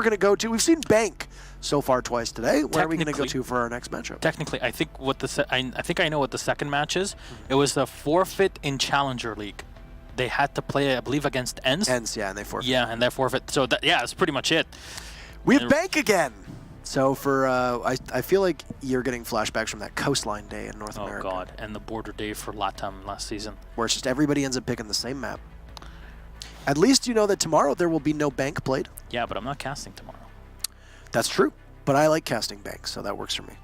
we're going to go to. We've seen Bank so far twice today. Where are we going to go to for our next matchup? Technically, I think what I think I know what the second match is. It was the forfeit in Challenger League. They had to play, I believe, against ENCE. ENCE, yeah, and they forfeit. Yeah, and they forfeit. So that's pretty much it. We have Bank again. So for I feel like you're getting flashbacks from that Coastline Day in North America. Oh God, and the Border Day for LATAM last season. Where it's just everybody ends up picking the same map. At least you know that tomorrow there will be no Bank played. Yeah, but I'm not casting tomorrow. That's true, but I like casting Bank, so that works for me.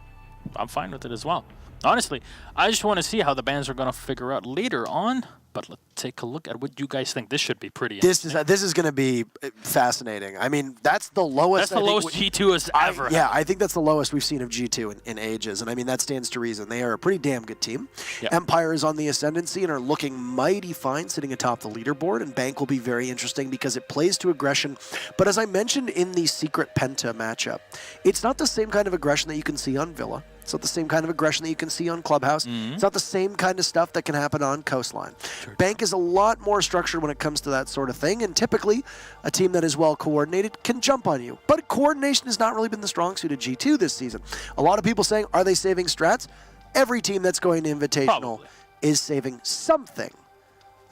I'm fine with it as well. Honestly, I just want to see how the bands are going to figure out later on. But let's take a look at what you guys think. This should be pretty interesting. This is going to be fascinating. I mean, that's the lowest. That's the lowest G2 has ever. Yeah, I think that's the lowest we've seen of G2 in ages. And I mean, that stands to reason. They are a pretty damn good team. Yep. Empire is on the ascendancy and are looking mighty fine sitting atop the leaderboard. And Bank will be very interesting because it plays to aggression. But as I mentioned in the Secret Penta matchup, it's not the same kind of aggression that you can see on Villa. It's not the same kind of aggression that you can see on Clubhouse. It's not the same kind of stuff that can happen on Coastline. Sure. Bank is a lot more structured when it comes to that sort of thing, and typically a team that is well coordinated can jump on you. But coordination has not really been the strong suit of G2 this season. A lot of people saying, are they saving strats? Every team that's going to Invitational is saving something.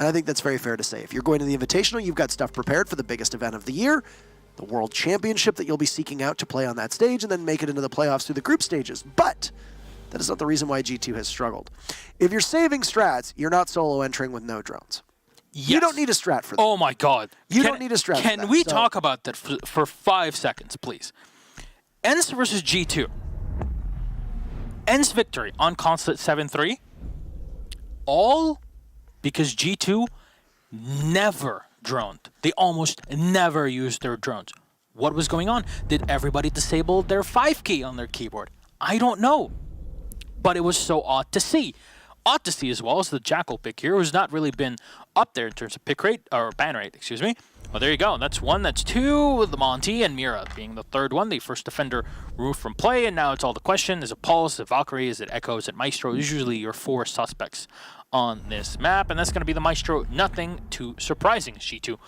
And I think that's very fair to say. If you're going to the Invitational, you've got stuff prepared for the biggest event of the year, the World Championship that you'll be seeking out to play on that stage and then make it into the playoffs through the group stages. But that is not the reason why G2 has struggled. If you're saving strats, you're not solo entering with no drones. Yes. You don't need a strat for that. Oh my God. You don't need a strat for that. Can we talk about that for 5 seconds, please? ENCE versus G2. ENCE victory on Consulate 7-3. All because G2 never droned. They almost never used their drones. What was going on? Did everybody disable their 5 key on their keyboard? I don't know. But it was so odd to see. Odd to see as well as the Jackal pick here, who's not really been up there in terms of pick rate, or ban rate, excuse me. Well, there you go. That's 1, that's 2, with the Monty and Mira being the 3rd one, the first defender removed from play, and now it's all the question. Is it Pulse, is it Valkyrie, is it Echo, is it Maestro? It's usually your 4 suspects on this map, and that's going to be the Maestro. Nothing too surprising. G2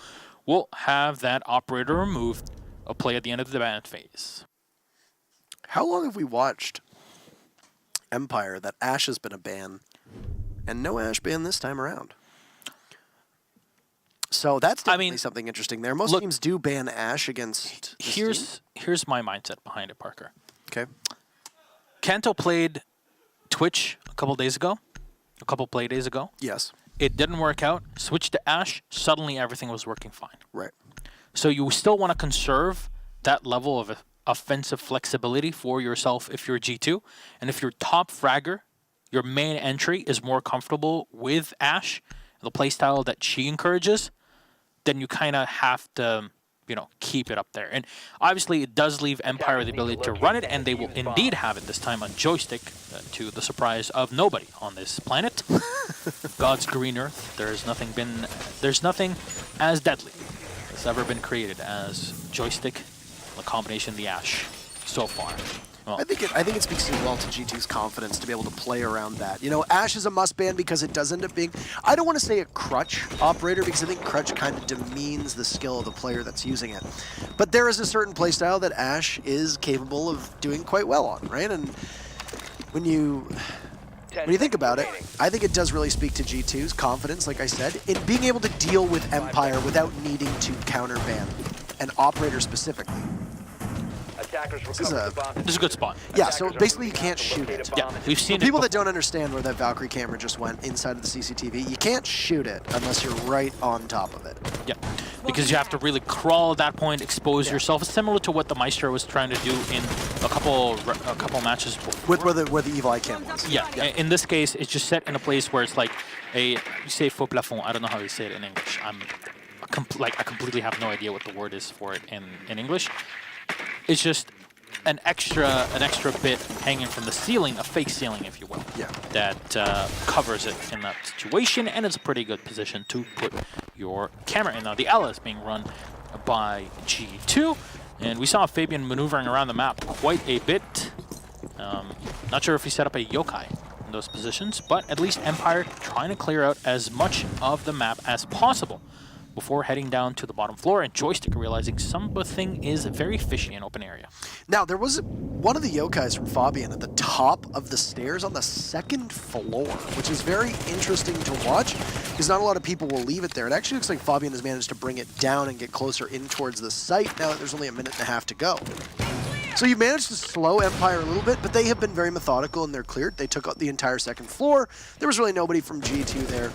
will have that operator removed a play at the end of the ban phase. How long have we watched Empire that Ashe has been a ban and no Ashe ban this time around? So that's definitely something interesting there. Most teams do ban Ashe against Here's my mindset behind it, Parker. Okay. Kanto played Twitch a couple days ago. A couple play days ago. Yes. It didn't work out. Switched to Ashe. Suddenly everything was working fine. Right. So you still want to conserve that level of offensive flexibility for yourself if you're G2. And if your top fragger, your main entry, is more comfortable with Ashe, the playstyle that she encourages, then you kind of have to, you know, keep it up there. And obviously it does leave Empire the ability to run it, and they will indeed have it this time on joystick, to the surprise of nobody on this planet. God's green earth. There's nothing as deadly that's ever been created as joystick, the combination of the Ashe so far. Well, I think it speaks well to G2's confidence to be able to play around that. You know, Ashe is a must ban because it does end up being, I don't want to say a crutch operator because I think crutch kind of demeans the skill of the player that's using it. But there is a certain playstyle that Ashe is capable of doing quite well on, right? And when you think about it, I think it does really speak to G2's confidence, like I said, in being able to deal with Empire without needing to counter ban an operator specifically. This is a good spot. Yeah, so basically you can't shoot it. Yeah, we've seen people that don't understand where that Valkyrie camera just went inside of the CCTV, you can't shoot it unless you're right on top of it. Yeah, because you have to really crawl at that point, expose yourself. It's similar to what the Maestro was trying to do in a couple matches before. With where the Evil Eye cam was. Yeah, in this case, it's just set in a place where it's like you say faux plafond. I don't know how you say it in English. I completely have no idea what the word is for it in English. It's just an extra bit hanging from the ceiling, a fake ceiling, if you will. Yeah. That covers it in that situation, and it's a pretty good position to put your camera in. Now, the Ela is being run by G2, and we saw Fabian maneuvering around the map quite a bit. Not sure if he set up a yokai in those positions, but at least Empire trying to clear out as much of the map as possible. before heading down to the bottom floor, and Joystick realizing something is very fishy in open area. Now, there was one of the yokais from Fabian at the top of the stairs on the second floor, which is very interesting to watch because not a lot of people will leave it there. It actually looks like Fabian has managed to bring it down and get closer in towards the site now that there's only a minute and a half to go. So you managed to slow Empire a little bit, but they have been very methodical and they're cleared. They took out the entire second floor. There was really nobody from G2 there.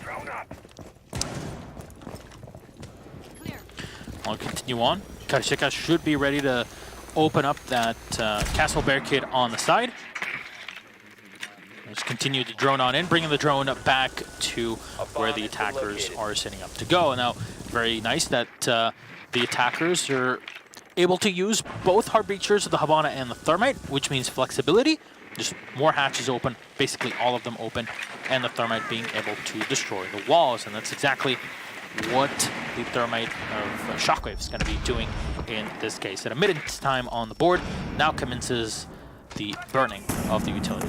I'll continue on. Karishika should be ready to open up that castle barricade on the side. Just continue to drone on in, bringing the drone back to where the attackers are setting up to go. Now, very nice that the attackers are able to use both hard breachers, the Habana and the Thermite, which means flexibility. Just more hatches open, basically all of them open, and the Thermite being able to destroy the walls. And that's exactly what the Thermite of Shockwave is going to be doing in this case. At a minute's time on the board, now commences the burning of the utility.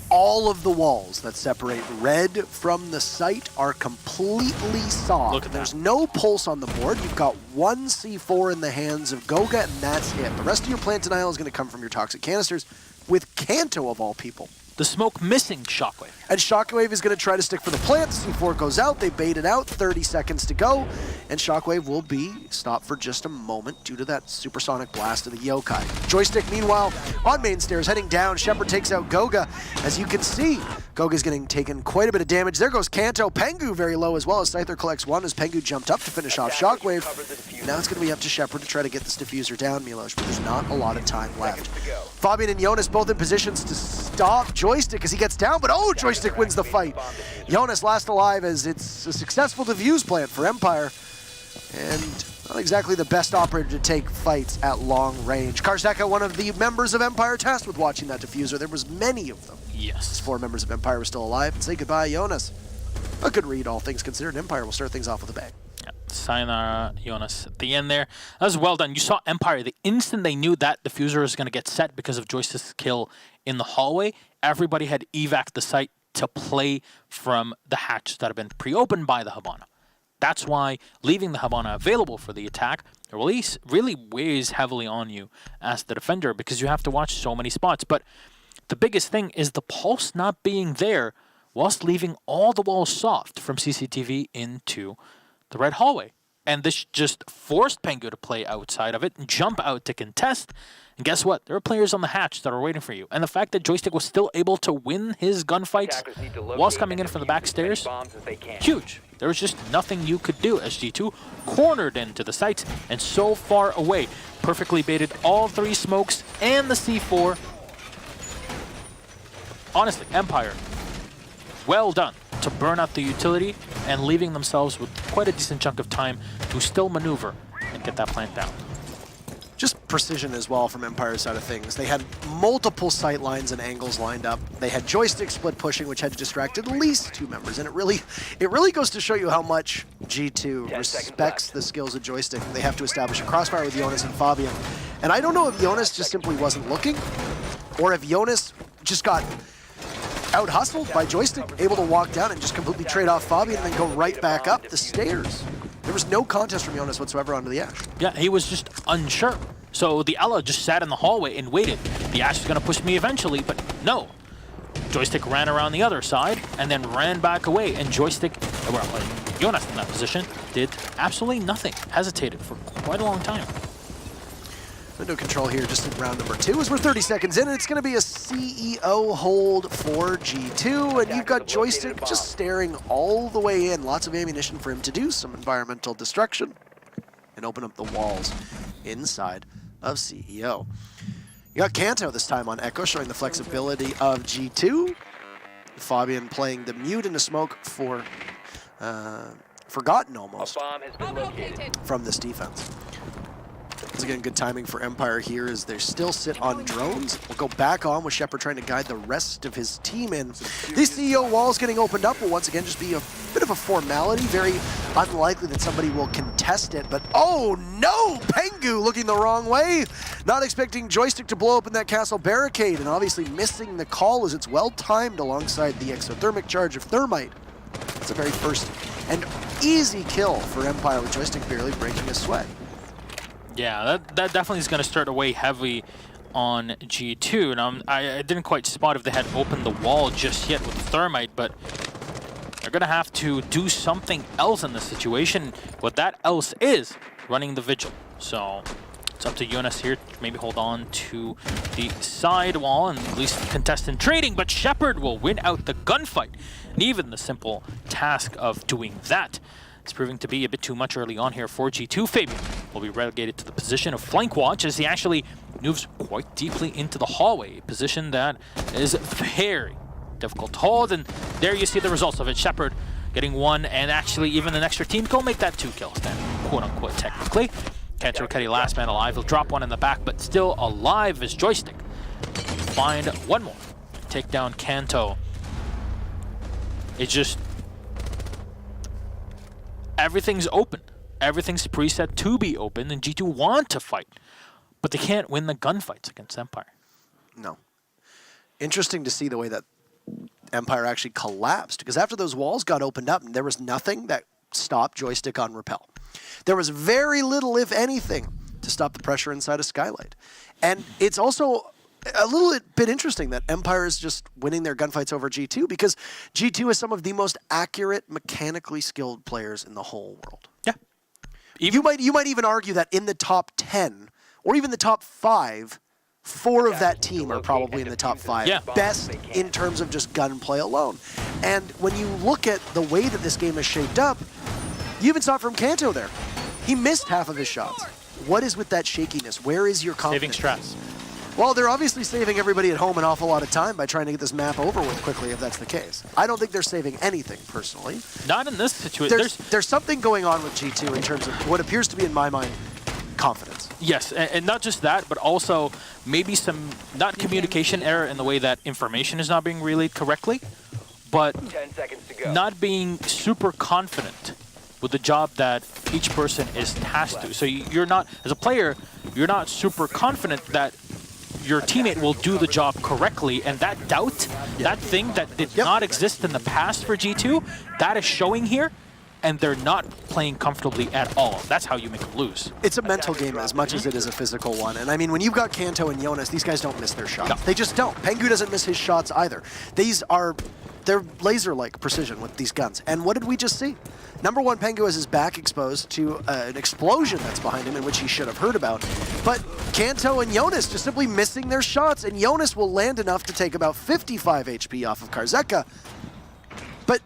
All of the walls that separate red from the site are completely soft. Look at There's that. no pulse on the board. You've got one C4 in the hands of Goga, and that's it. The rest of your plant denial is going to come from your toxic canisters, with Kanto of all people. The smoke missing Shockwave. And Shockwave is going to try to stick for the plant. C4 goes out, they bait it out, 30 seconds to go, and Shockwave will be stopped for just a moment due to that supersonic blast of the Yokai. Joystick, meanwhile, on main stairs, heading down. Shepard takes out Goga. As you can see, Goga's getting taken quite a bit of damage. There goes Kanto. Pengu very low as well as Scyther collects one as Pengu jumped up to finish off Shockwave. Now it's going to be up to Shepard to try to get this diffuser down, Milos, but there's not a lot of time left. Fabian and Jonas both in positions to stop Joystick as he gets down, but oh, Joystick wins the fight. Jonas last alive as it's a successful defuse plant for Empire, and not exactly the best operator to take fights at long range. Karzeka, one of the members of Empire, tasked with watching that diffuser. There was many of them. Yes. 4 members of Empire were still alive, and say goodbye, Jonas. A good read, all things considered. Empire will start things off with a bang. Yeah. Sayonara, Jonas, at the end there. That was well done. You saw Empire, the instant they knew that diffuser was going to get set because of Joystick's kill in the hallway, everybody had evac'd the site to play from the hatch that had been pre-opened by the Habana. That's why leaving the Habana available for the attack really weighs heavily on you as the defender because you have to watch so many spots. But the biggest thing is the pulse not being there whilst leaving all the walls soft from CCTV into the red hallway. And this just forced Pengu to play outside of it and jump out to contest. And guess what? There are players on the hatch that are waiting for you. And the fact that Joystick was still able to win his gunfights whilst coming in from the back stairs, huge. There was just nothing you could do as G2 cornered into the sites and so far away. Perfectly baited all 3 smokes and the C4. Honestly, Empire, well done to burn out the utility and leaving themselves with quite a decent chunk of time to still maneuver and get that plant down. Just precision as well from Empire's side of things. They had multiple sight lines and angles lined up. They had Joystick split pushing, which had to distract at least 2 members. And it really goes to show you how much G2 respects the skills of Joystick. They have to establish a crossfire with Jonas and Fabian. And I don't know if Jonas just simply wasn't looking, or if Jonas just got out-hustled by Joystick, able to walk down and just completely trade off Fabian and then go right back up the stairs. There was no contest from Jonas whatsoever onto the Ash. Yeah, he was just unsure. So the Ela just sat in the hallway and waited. The Ash is going to push me eventually, but no. Joystick ran around the other side and then ran back away. And Joystick, well, Jonas in that position, did absolutely nothing. Hesitated for quite a long time. Window control here just in round number 2 as we're 30 seconds in, and it's going to be a CEO hold for G2, and you've got Joystick just staring all the way in. Lots of ammunition for him to do some environmental destruction and open up the walls inside of CEO. You got Kanto this time on Echo, showing the flexibility of G2. Fabian playing the mute in the smoke for forgotten almost from this defense. Once again, good timing for Empire here as they still sit on drones. We'll go back on with Shepard trying to guide the rest of his team in. These CEO walls getting opened up will once again just be a bit of a formality. Very unlikely that somebody will contest it, but oh no! Pengu looking the wrong way! Not expecting Joystick to blow open that castle barricade, and obviously missing the call as it's well timed alongside the exothermic charge of Thermite. It's the very first and easy kill for Empire with Joystick barely breaking a sweat. Yeah, that definitely is going to start to weigh heavy on G2. Now, I didn't quite spot if they had opened the wall just yet with the Thermite, but they're going to have to do something else in this situation. What that else is running the Vigil. So it's up to Jonas here to maybe hold on to the side wall and at least contest in trading, but Shepard will win out the gunfight. And even the simple task of doing that, it's proving to be a bit too much early on here for G2. Fabian will be relegated to the position of flank watch as he actually moves quite deeply into the hallway, a position that is very difficult to hold. And there you see the results of it. Shepard getting one, and actually even an extra team go make that 2 kills then, quote-unquote, technically. Kanto Raketti last man alive. He'll drop one in the back, but still alive is Joystick. Find one more. Take down Kanto. It's just... everything's open. Everything's preset to be open, and G2 want to fight. But they can't win the gunfights against Empire. No. Interesting to see the way that Empire actually collapsed, because after those walls got opened up, there was nothing that stopped Joystick on Repel. There was very little, if anything, to stop the pressure inside of Skylight. And it's also a little bit interesting that Empire is just winning their gunfights over G2, because G2 is some of the most accurate, mechanically skilled players in the whole world. Yeah. You might even argue that in the top 10, or even the top 5, 4 of that team are probably in the top 5. Yeah. Best in terms of just gunplay alone. And when you look at the way that this game is shaped up, you even saw it from Kanto there. He missed half of his shots. What is with that shakiness? Where is your confidence? Saving stress. Well, they're obviously saving everybody at home an awful lot of time by trying to get this map over with quickly, if that's the case. I don't think they're saving anything, personally. Not in this situation. There's something going on with G2 in terms of what appears to be, in my mind, confidence. Yes, and not just that, but also maybe some, not communication error in the way that information is not being relayed correctly, but 10 seconds to go. not being super confident with the job that each person is tasked to. So you're not, as a player, you're not super confident that your teammate will do the job correctly, and that doubt, that thing that did not exist in the past for G2, that is showing here, and they're not playing comfortably at all. That's how you make them lose. It's a mental game as much as it is a physical one. And I mean, when you've got Kanto and Jonas, these guys don't miss their shots. No. They just don't. Pengu doesn't miss his shots either. They're laser-like precision with these guns. And what did we just see? Number one, Pengu has his back exposed to an explosion that's behind him, in which he should have heard about. But Kanto and Jonas just simply missing their shots, and Jonas will land enough to take about 55 HP off of Karzeka. But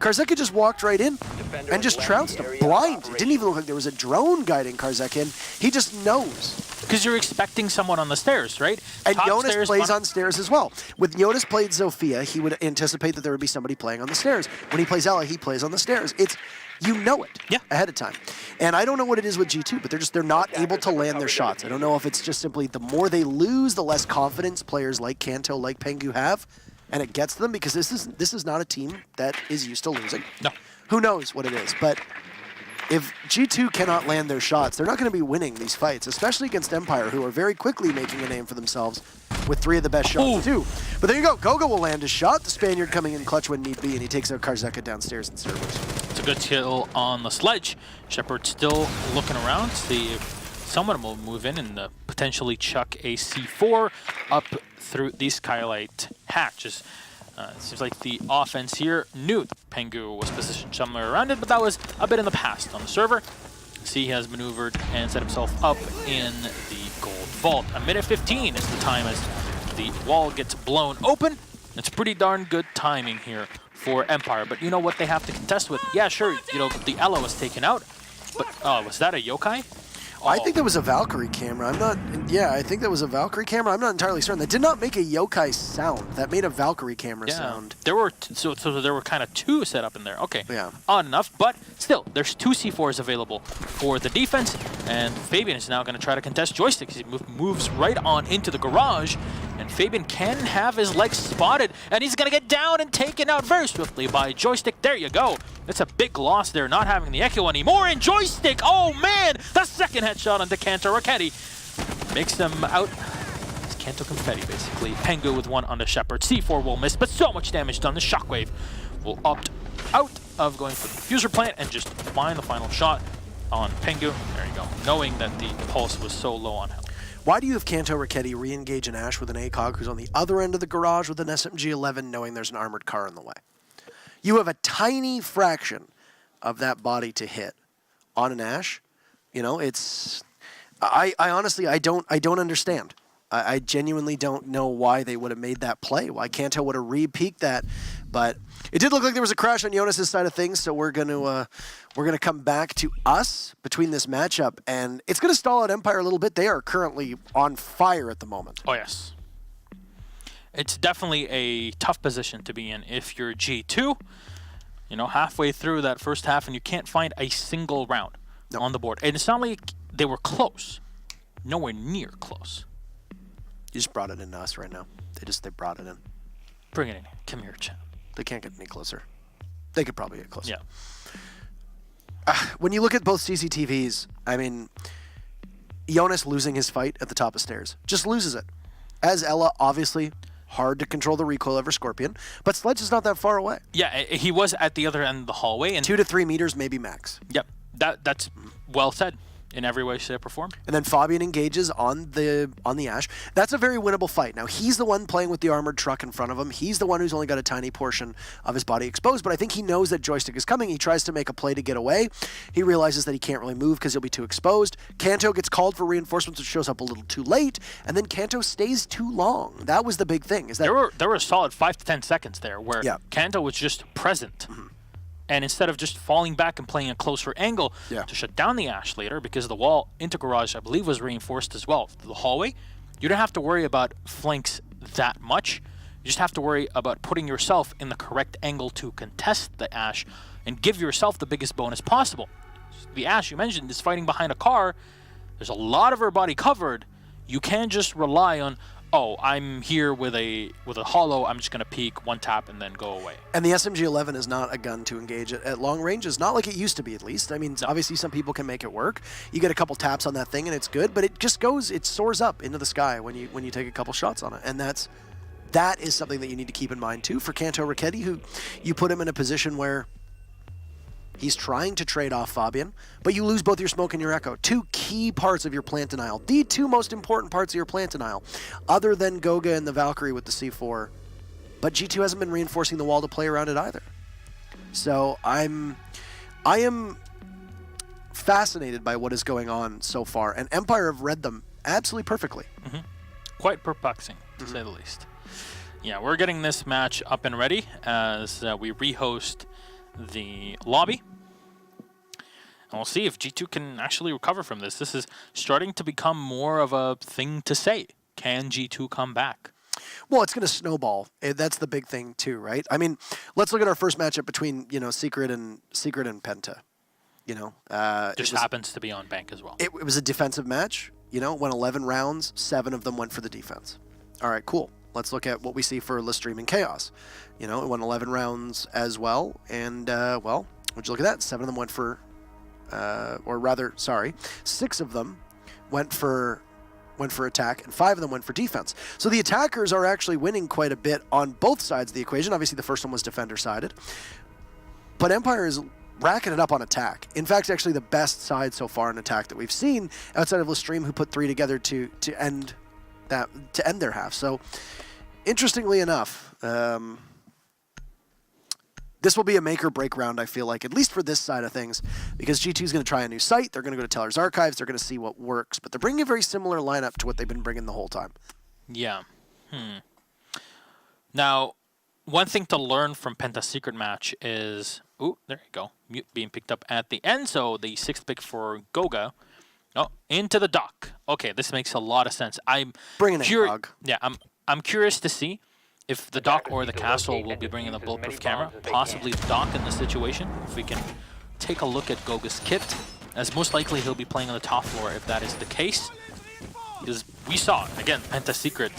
Karzeka just walked right in and just trounced him, blind. It didn't even look like there was a drone guiding Karzeka in. He just knows. Because you're expecting someone on the stairs, right? And Top Jonas stairs plays on stairs as well. With Jonas played Zofia, he would anticipate that there would be somebody playing on the stairs. When he plays Ela, he plays on the stairs. You know it ahead of time. And I don't know what it is with G2, but they're not able to land their shots. I don't know if it's just simply the more they lose, the less confidence players like Kanto, like Pengu have, and it gets them, because this is not a team that is used to losing. No. Who knows what it is, but if G2 cannot land their shots, they're not going to be winning these fights, especially against Empire, who are very quickly making a name for themselves with 3 of the best shots, too. But there you go. Gogo will land his shot. The Spaniard coming in clutch when need be, and he takes out Karzeka downstairs in servers. It's a good kill on the sledge. Shepard still looking around to see if someone will move in and potentially chuck a C4 up through the Skylight hatches. It seems like the offense here knew that Pengu was positioned somewhere around it, but that was a bit in the past on the server. See, he has maneuvered and set himself up in the gold vault. A minute 15 is the time as the wall gets blown open. It's pretty darn good timing here for Empire, but you know what they have to contest with? Yeah, sure, you know, the Ela was taken out, but was that a yokai? I think that was a Valkyrie camera. I think that was a Valkyrie camera. I'm not entirely certain. That did not make a yokai sound. That made a Valkyrie camera sound. There were so there were kind of 2 set up in there. Okay. Yeah. Odd enough, but still, there's 2 C4s available for the defense, and Fabian is now going to try to contest Joystick. He moves right on into the garage, and Fabian can have his legs spotted, and he's going to get down and taken out very swiftly by Joystick. There you go. That's a big loss there, not having the Echo anymore, and Joystick, oh man, the second headshot onto Kanto Raketti makes them out. It's Kanto confetti, basically. Pengu with one on the Shepard. C4 will miss, but so much damage done. The Shockwave will opt out of going for the diffuser plant and just find the final shot on Pengu. There you go. Knowing that the pulse was so low on health. Why do you have Kanto Raketti re-engage an Ash with an ACOG who's on the other end of the garage with an SMG-11 knowing there's an armored car in the way? You have a tiny fraction of that body to hit on an Ash. You know, it's... I honestly, I don't understand. I genuinely don't know why they would have made that play, why Kanto would have re-peaked that. But it did look like there was a crash on Jonas' side of things, so we're gonna come back to us between this matchup, and it's gonna stall out Empire a little bit. They are currently on fire at the moment. Oh yes, it's definitely a tough position to be in if you're G2. You know, halfway through that first half, and you can't find a single round on the board, and it's not like they were close, nowhere near close. You just brought it into us right now. They brought it in. Bring it in. Come here, champ. They can't get any closer. They could probably get closer. Yeah. When you look at both CCTVs, I mean, Jonas losing his fight at the top of stairs. Just loses it. As Ella, obviously, hard to control the recoil over Scorpion, but Sledge is not that far away. Yeah, he was at the other end of the hallway. And 2 to 3 meters, maybe max. Yep. That's well said. In every way, shape, or form. And then Fabian engages on the Ash. That's a very winnable fight. Now, he's the one playing with the armored truck in front of him. He's the one who's only got a tiny portion of his body exposed, but I think he knows that Joystick is coming. He tries to make a play to get away. He realizes that he can't really move because he'll be too exposed. Kanto gets called for reinforcements, which shows up a little too late, and then Kanto stays too long. That was the big thing. Is that there were a solid 5 to 10 seconds there where Kanto was just present. Mm-hmm. And instead of just falling back and playing a closer angle to shut down the Ash later, because the wall into garage, I believe, was reinforced as well to the hallway, you don't have to worry about flanks that much. You just have to worry about putting yourself in the correct angle to contest the Ash and give yourself the biggest bonus possible. The Ash, you mentioned, is fighting behind a car. There's a lot of her body covered. You can't just rely on, oh, I'm here with a hollow, I'm just going to peek, one tap, and then go away. And the SMG-11 is not a gun to engage at long ranges, not like it used to be, at least. I mean, obviously some people can make it work. You get a couple taps on that thing and it's good, but it just goes, it soars up into the sky when you take a couple shots on it. And that is something that you need to keep in mind too for Kanto Raketti, who you put him in a position where he's trying to trade off Fabian, but you lose both your smoke and your echo. 2 key parts of your plant denial. The 2 most important parts of your plant denial, other than Goga and the Valkyrie with the C4. But G2 hasn't been reinforcing the wall to play around it either. So I am fascinated by what is going on so far, and Empire have read them absolutely perfectly. Mm-hmm. Quite perplexing, to say the least. Yeah, we're getting this match up and ready as we rehost the lobby. And we'll see if G2 can actually recover from this. This is starting to become more of a thing to say. Can G2 come back? Well, it's going to snowball. That's the big thing too, right? I mean, let's look at our first matchup between, Secret and Penta. Just happens to be on bank as well. It was a defensive match. Went 11 rounds, 7 of them went for the defense. All right, cool. Let's look at what we see for Listream and Chaos. It went 11 rounds as well, and, well, would you look at that? 7 of them went for, 6 of them went for attack, and 5 of them went for defense. So the attackers are actually winning quite a bit on both sides of the equation. Obviously, the first one was defender-sided, but Empire is racking it up on attack. In fact, actually the best side so far in attack that we've seen, outside of Listream, who put 3 together to end their half. So, interestingly enough, this will be a make or break round, I feel like, at least for this side of things, because G2 is going to try a new site. They're going to go to Teller's Archives. They're going to see what works, but they're bringing a very similar lineup to what they've been bringing the whole time. Yeah. Now, one thing to learn from Penta's secret match is, ooh, there you go, Mute being picked up at the end. So the 6th pick for Goga. Oh, into the dock. Okay, this makes a lot of sense. I'm bringing a dog. Yeah, I'm curious to see if the dock or the castle will be bringing the bulletproof camera. Possibly the dock in this situation. If we can take a look at Goga's kit, as most likely he'll be playing on the top floor if that is the case. Because we saw, again, Penta Secret,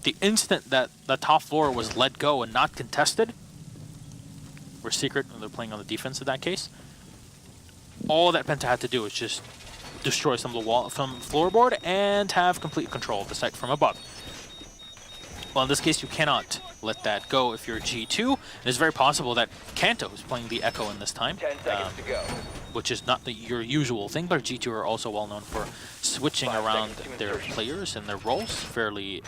the instant that the top floor was let go and not contested, where Secret, they're playing on the defense in that case, all that Penta had to do was just destroy some of the wall from floorboard and have complete control of the site from above. Well, in this case, you cannot let that go if you're G2. It's very possible that Kanto is playing the Echo in this time, 10 seconds to go. which is not your usual thing, but G2 are also well known for switching 5 around seconds to their insertion. players and their roles fairly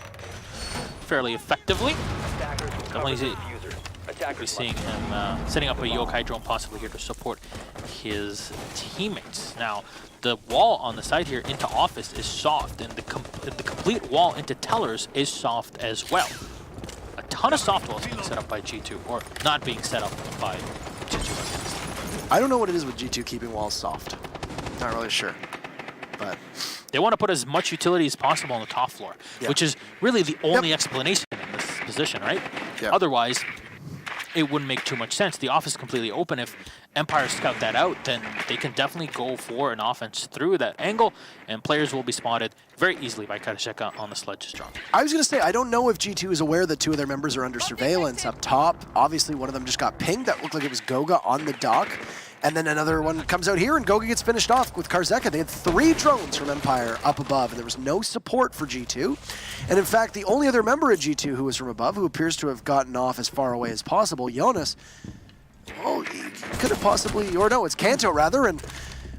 effectively. Attackers will cover Definitely the diffuser. We're Attackers seeing him setting up a Yokai drone possibly here to support his teammates. Now, the wall on the side here into Office is soft, and the complete wall into Tellers is soft as well. A ton of soft walls being set up by G2, or not being set up by G2. I don't know what it is with G2 keeping walls soft. Not really sure, but They want to put as much utility as possible on the top floor, which is really the only explanation in this position, right? Yeah. Otherwise, it wouldn't make too much sense. The office is completely open. If Empire scout that out, then they can definitely go for an offense through that angle, and players will be spotted very easily by Karasheka on the sledge's drone. I was going to say, I don't know if G2 is aware that 2 of their members are under surveillance up top. Obviously, one of them just got pinged. That looked like it was Goga on the dock. And then another one comes out here, and Goga gets finished off with Karzeka. They had 3 drones from Empire up above, and there was no support for G2. And in fact, the only other member of G2 who was from above, who appears to have gotten off as far away as possible, Jonas, well, he could have possibly, or no, it's Kanto rather, and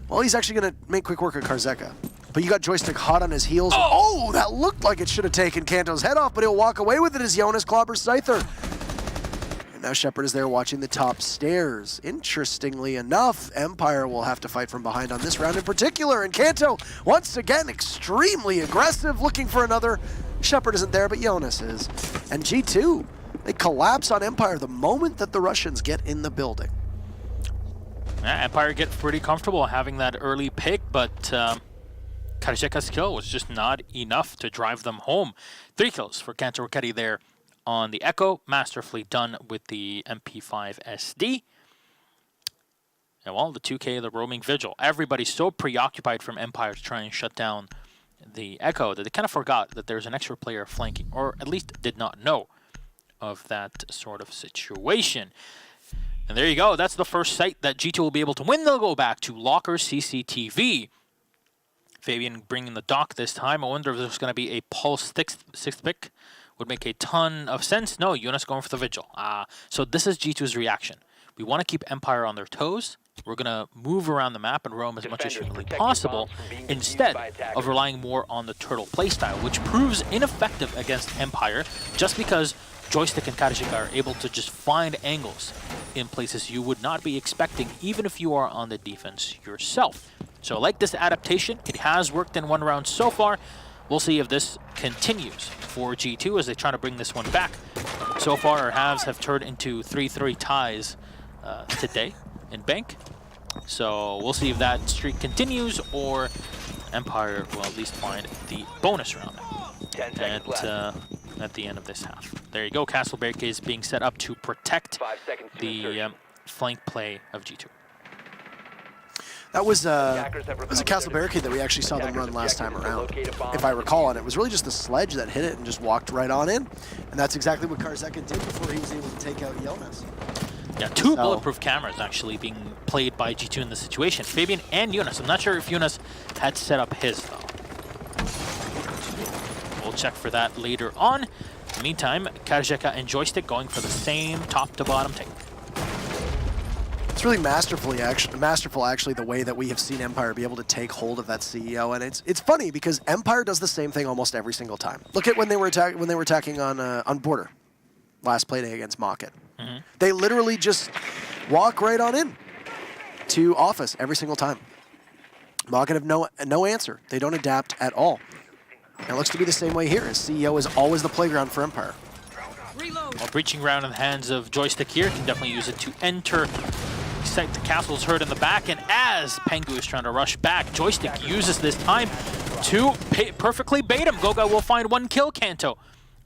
well, he's actually going to make quick work of Karzeka. But you got Joystick hot on his heels. Oh, that looked like it should have taken Kanto's head off, but he'll walk away with it as Jonas clobbers Scyther. And now Shepard is there watching the top stairs. Interestingly enough, Empire will have to fight from behind on this round in particular, and Kanto, once again, extremely aggressive, looking for another. Shepard isn't there, but Jonas is. And G2, they collapse on Empire the moment that the Russians get in the building. Yeah, Empire get pretty comfortable having that early pick, but Karasheka's kill was just not enough to drive them home. 3 kills for Kanto Rocketti there on the Echo, masterfully done with the MP5 SD. And well, the 2K, the roaming vigil. Everybody's so preoccupied from Empire to try and shut down the Echo that they kind of forgot that there's an extra player flanking, or at least did not know of that sort of situation. And there you go. That's the first site that G2 will be able to win. They'll go back to Locker CCTV. Fabian bringing the dock this time. I wonder if there's going to be a Pulse 6th pick. Would make a ton of sense. No, Jonas going for the Vigil. So this is G2's reaction. We want to keep Empire on their toes. We're going to move around the map and roam as much as humanly possible instead of relying more on the turtle playstyle, which proves ineffective against Empire just because Joystick and Karasheka are able to just find angles in places you would not be expecting, even if you are on the defense yourself. So I like this adaptation. It has worked in one round so far. We'll see if this continues for G2 as they try to bring this one back. So far, our halves have turned into 3-3 ties today in Bank. So we'll see if that streak continues or Empire will at least find the bonus round at the end of this half. There you go. Castle barricades being set up to protect the flank play of G2. That was a castle barricade that we actually saw them run last time around, if I recall, and it was really just the sledge that hit it and just walked right on in. And that's exactly what Karzeka did before he was able to take out Jonas. Yeah, 2 bulletproof cameras actually being played by G2 in this situation. Fabian and Jonas. I'm not sure if Jonas had set up his, though. We'll check for that later on. In the meantime, Karasheka and Joystick going for the same top-to-bottom take. It's really masterful actually the way that we have seen Empire be able to take hold of that CEO, and it's funny because Empire does the same thing almost every single time. Look at when they were attacking on Border last play day against Mocket. They literally just walk right on in to Office every single time. Mocket have no answer. They don't adapt at all. And it looks to be the same way here, as CEO is always the playground for Empire. Well, breaching round in the hands of Joystick here, can definitely use it to enter. Sight the castle's hurt in the back, and as Pengu is trying to rush back, Joystick uses this time to perfectly bait him. Goga will find 1 kill, Kanto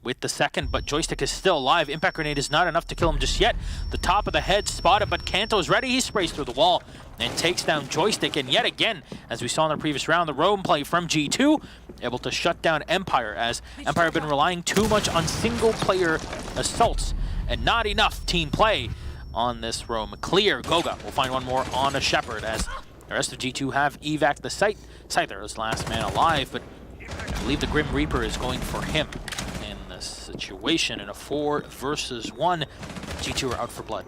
with the second, but Joystick is still alive. Impact Grenade is not enough to kill him just yet. The top of the head spotted, but Kanto is ready. He sprays through the wall and takes down Joystick, and yet again, as we saw in the previous round, the roam play from G2 able to shut down Empire, as Empire have been relying too much on single-player assaults and not enough team play on this roam. Clear. Goga will find 1 more on a Shepard, as the rest of G2 have evac the site. Scyther is last man alive, but I believe the Grim Reaper is going for him in this situation in a 4 versus 1. G2 are out for blood.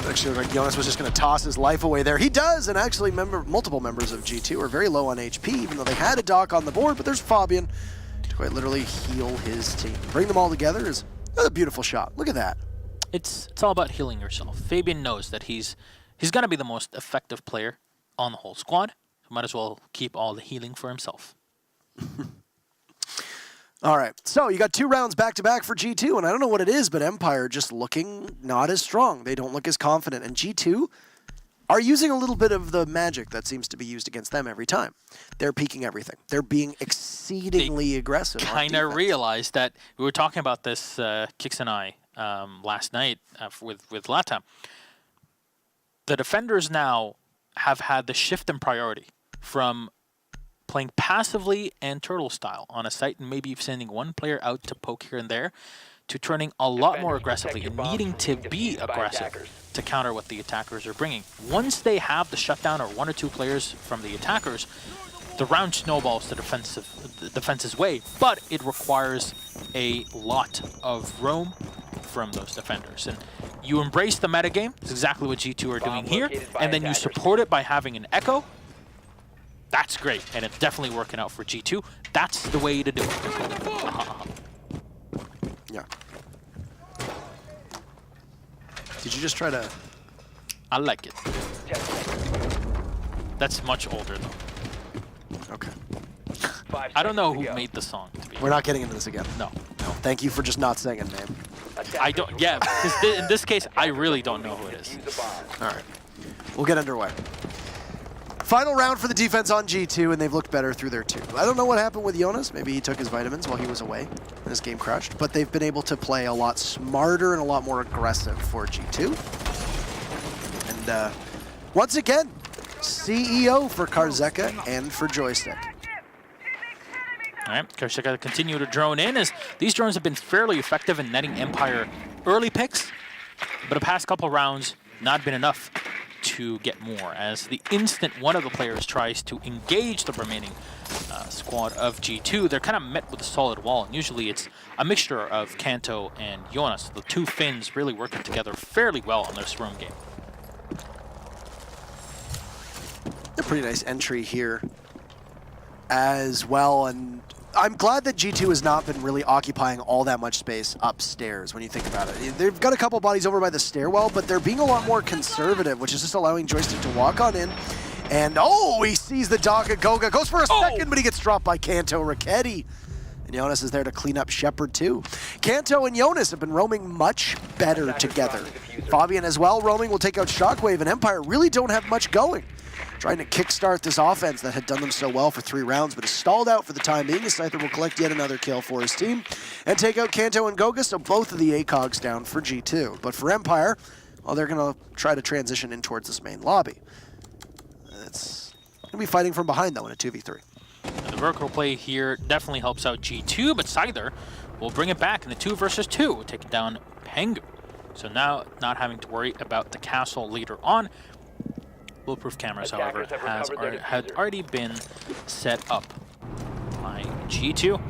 Actually, like Jonas was just going to toss his life away there. He does, and actually multiple members of G2 are very low on HP, even though they had a Doc on the board, but there's Fabian to quite literally heal his team. Bring them all together is a beautiful shot. Look at that. It's all about healing yourself. Fabian knows that he's going to be the most effective player on the whole squad. So might as well keep all the healing for himself. All right, so you got 2 rounds back-to-back for G2, and I don't know what it is, but Empire just looking not as strong. They don't look as confident, and G2 are using a little bit of the magic that seems to be used against them every time. They're peeking everything. They're being exceedingly aggressive. Kind of realized that we were talking about this, Kix and I, last night with Latam. The defenders now have had the shift in priority from playing passively and turtle style on a site and maybe sending one player out to poke here and there, to turning a lot more aggressively and needing to be aggressive to counter what the attackers are bringing. Once they have the shutdown or 1 or 2 players from the attackers, the round snowballs the defense's way, but it requires a lot of roam from those defenders. And you embrace the metagame, it's exactly what G2 are doing here, and then you support it by having an Echo. That's great, and it's definitely working out for G2. That's the way to do it. Yeah. Did you just try to... I like it. That's much older, though. Okay. I don't know who made the song. We're not getting into this again. No. Thank you for just not singing, man. I don't... Yeah, because in this case, I really don't know who it is. All right. We'll get underway. Final round for the defense on G2, and they've looked better through their 2. I don't know what happened with Jonas. Maybe he took his vitamins while he was away and his game crashed. But they've been able to play a lot smarter and a lot more aggressive for G2. And once again, CEO for Karzeka and for Joystick. All right, Karzeka continue to drone in, as these drones have been fairly effective in netting Empire early picks, but the past couple rounds not been enough to get more, as the instant one of the players tries to engage the remaining squad of G2, they're kind of met with a solid wall, and usually it's a mixture of Kanto and Jonas, the 2 Finns really working together fairly well on their swarm game. A pretty nice entry here as well, and I'm glad that G2 has not been really occupying all that much space upstairs when you think about it. They've got a couple bodies over by the stairwell, but they're being a lot more conservative, which is just allowing Joystick to walk on in. And oh, he sees the Doc at Goga, goes for a second, but he gets dropped by Kanto Raketti. And Jonas is there to clean up Shepard too. Kanto and Jonas have been roaming much better together. Fabian as well roaming will take out Shockwave, and Empire really don't have much going. Trying to kickstart this offense that had done them so well for 3 rounds, but is stalled out for the time being. Scyther will collect yet another kill for his team and take out Kanto and Goga, so both of the ACOGs down for G2. But for Empire, well, they're going to try to transition in towards this main lobby. It's going to be fighting from behind, though, in a 2v3. And the vertical play here definitely helps out G2, but Scyther will bring it back in the 2 versus 2, taking down Pengu. So now not having to worry about the castle later on. Bulletproof cameras, however, had already been set up by G2,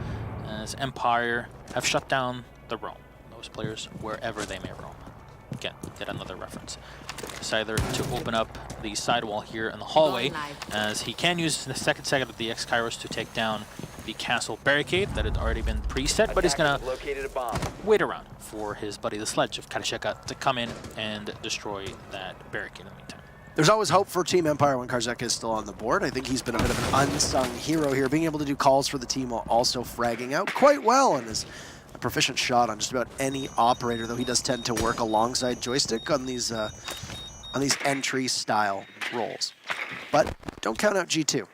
as Empire have shut down the roam. Those players wherever they may roam. Again, get another reference. Scyther to open up the sidewall here in the hallway, as he can use the second of the X-Kairos to take down the castle barricade that had already been preset, but he's gonna wait around for his buddy the Sledge of Karzeka to come in and destroy that barricade in the meantime. There's always hope for Team Empire when Karzeka is still on the board. I think he's been a bit of an unsung hero here, being able to do calls for the team while also fragging out quite well, and is a proficient shot on just about any operator, though he does tend to work alongside Joystick on these entry-style roles. But don't count out G2.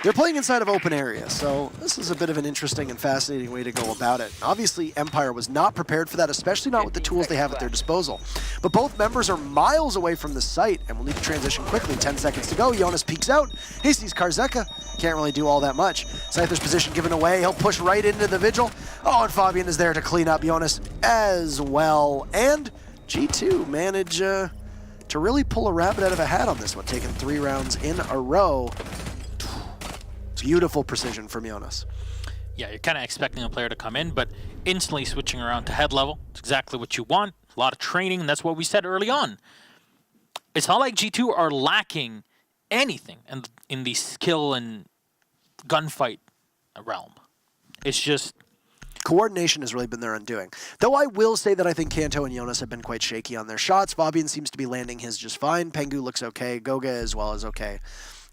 They're playing inside of open area, so this is a bit of an interesting and fascinating way to go about it. Obviously, Empire was not prepared for that, especially not with the tools they have at their disposal. But both members are miles away from the site and will need to transition quickly. 10 seconds to go. Jonas peeks out. He sees Karzeka. Can't really do all that much. Scyther's position given away. He'll push right into the Vigil. Oh, and Fabian is there to clean up Jonas as well. And G2 manage to really pull a rabbit out of a hat on this one, taking 3 rounds in a row. Beautiful precision from Jonas. Yeah, you're kind of expecting a player to come in, but instantly switching around to head level, it's exactly what you want. A lot of training, and that's what we said early on. It's not like G2 are lacking anything in the skill and gunfight realm. It's just... coordination has really been their undoing. Though I will say that I think Kanto and Jonas have been quite shaky on their shots. Fabian seems to be landing his just fine. Pengu looks okay. Goga as well is okay.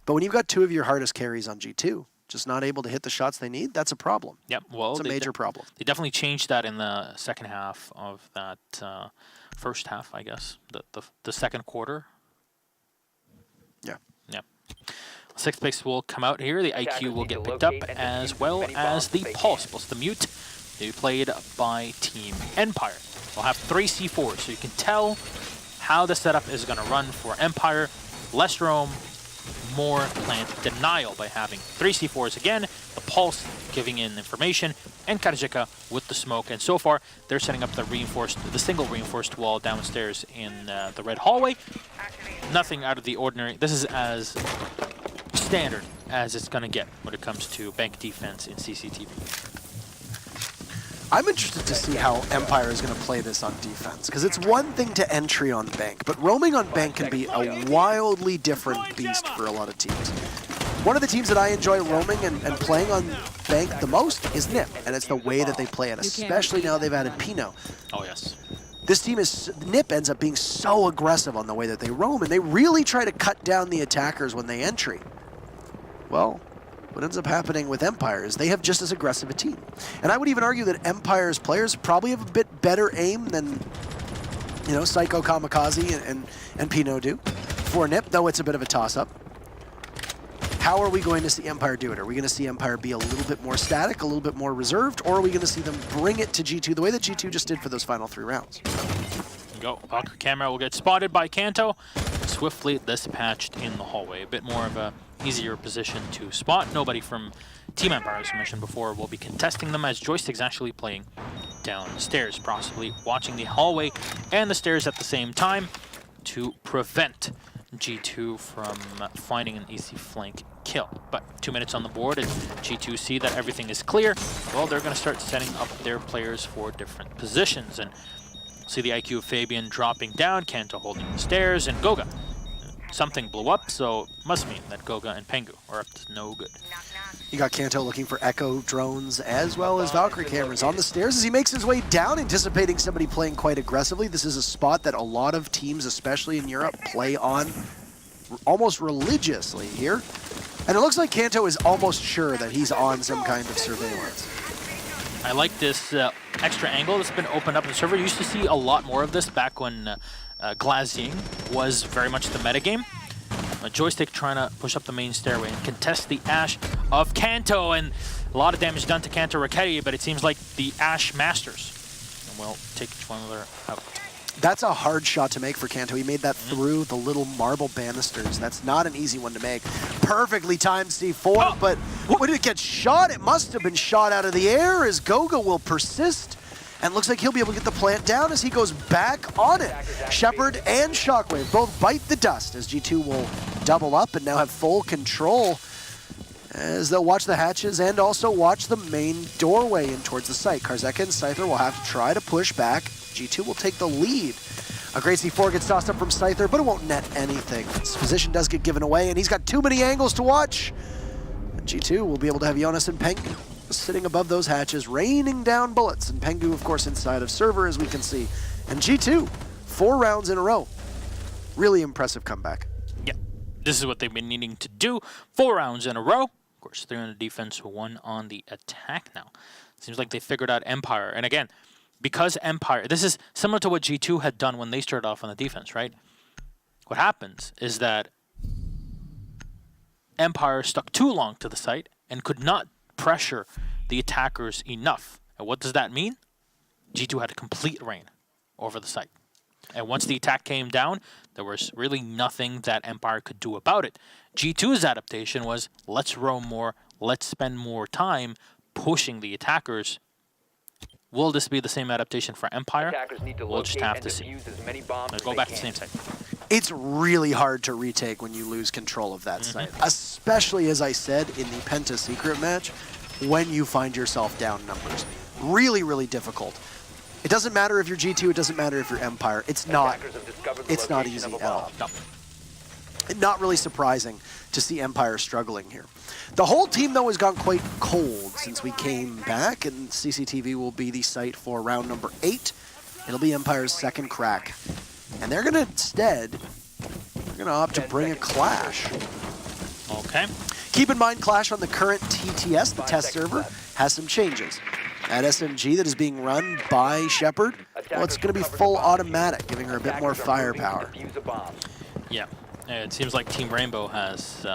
But when you've got two of your hardest carries on G2, just not able to hit the shots they need, that's a problem. Yep, well, it's a major problem. They definitely changed that in the second half of that first half, I guess. The second quarter. Yeah. Yep. Sixth picks will come out here. The IQ will get picked up, as well as the Pulse plus the Mute. They played by Team Empire. They'll have 3 C4s, so you can tell how the setup is going to run for Empire. Less roam, more plant denial by having 3 C4s again, the Pulse giving in information, and Karjika with the smoke. And so far, they're setting up the single reinforced wall downstairs in the red hallway. Nothing out of the ordinary. This is as standard as it's going to get when it comes to bank defense in CCTV. I'm interested to see how Empire is going to play this on defense, because it's one thing to entry on bank, but roaming on bank can be a wildly different beast for a lot of teams. One of the teams that I enjoy roaming and playing on bank the most is NiP, and it's the way that they play it, especially now they've added Pino. Oh, yes. This team NiP ends up being so aggressive on the way that they roam, and they really try to cut down the attackers when they entry. Well, what ends up happening with Empire is they have just as aggressive a team. And I would even argue that Empire's players probably have a bit better aim than, you know, Psycho Kamikaze and Pino do. For NiP, though, it's a bit of a toss-up. How are we going to see Empire do it? Are we going to see Empire be a little bit more static, a little bit more reserved, or are we going to see them bring it to G2 the way that G2 just did for those final 3 rounds? Go. Valkyrie camera will get spotted by Kanto. Swiftly dispatched in the hallway. A bit more of a easier position to spot. Nobody from Team Empire, as I mentioned before, will be contesting them, as Joystick's actually playing downstairs, possibly watching the hallway and the stairs at the same time to prevent G2 from finding an easy flank kill. But 2 minutes on the board, and G2 see that everything is clear. Well, they're going to start setting up their players for different positions, and see the IQ of Fabian dropping down, Kanto holding the stairs, and Goga. Something blew up, so must mean that Goga and Pengu are up to no good. You got Kanto looking for Echo drones as well as Valkyrie cameras on the stairs as he makes his way down, anticipating somebody playing quite aggressively. This is a spot that a lot of teams, especially in Europe, play on almost religiously here. And it looks like Kanto is almost sure that he's on some kind of surveillance. I like this extra angle that's been opened up in the server. You used to see a lot more of this back when Glazing was very much the metagame. Joystick trying to push up the main stairway and contest the Ash of Kanto, and a lot of damage done to Kanto Raketti, but it seems like the Ash masters will take one other out. That's a hard shot to make for Kanto. He made that through the little marble banisters. That's not an easy one to make. Perfectly timed C4, but when it gets shot, it must have been shot out of the air as Goga will persist. And looks like he'll be able to get the plant down as he goes back on it. Shepard and Shockwave both bite the dust as G2 will double up and now have full control as they'll watch the hatches and also watch the main doorway in towards the site. Karzeka and Scyther will have to try to push back. G2 will take the lead. A great C4 gets tossed up from Scyther, but it won't net anything. His position does get given away, and he's got too many angles to watch. And G2 will be able to have Jonas and Pengu sitting above those hatches, raining down bullets. And Pengu, of course, inside of server, as we can see. And G2, 4 rounds in a row. Really impressive comeback. Yeah, this is what they've been needing to do. 4 rounds in a row. Of course, 3 on the defense, 1 on the attack now. Seems like they figured out Empire. And again, because Empire, this is similar to what G2 had done when they started off on the defense, right? What happens is that Empire stuck too long to the site and could not pressure the attackers enough. And what does that mean? G2 had a complete reign over the site. And once the attack came down, there was really nothing that Empire could do about it. G2's adaptation was, let's roam more, let's spend more time pushing the attackers. Will this be the same adaptation for Empire? We'll just have to see. Let's go back to the same site. It's really hard to retake when you lose control of that site. Especially, as I said, in the Penta secret match. when you find yourself down numbers. Really, really difficult. It doesn't matter if you're G2, it doesn't matter if you're Empire. It's not easy at all. No. Not really surprising to see Empire struggling here. The whole team, though, has gone quite cold since we came back, and CCTV will be the site for round number 8. It'll be Empire's second crack. And they're going to instead, they're going to opt to bring a Clash. Okay. Keep in mind, Clash on the current TTS, the test server, has some changes. That SMG that is being run by Shepard, well, it's going to be full automatic, giving her a bit more firepower. Yeah. It seems like Team Rainbow has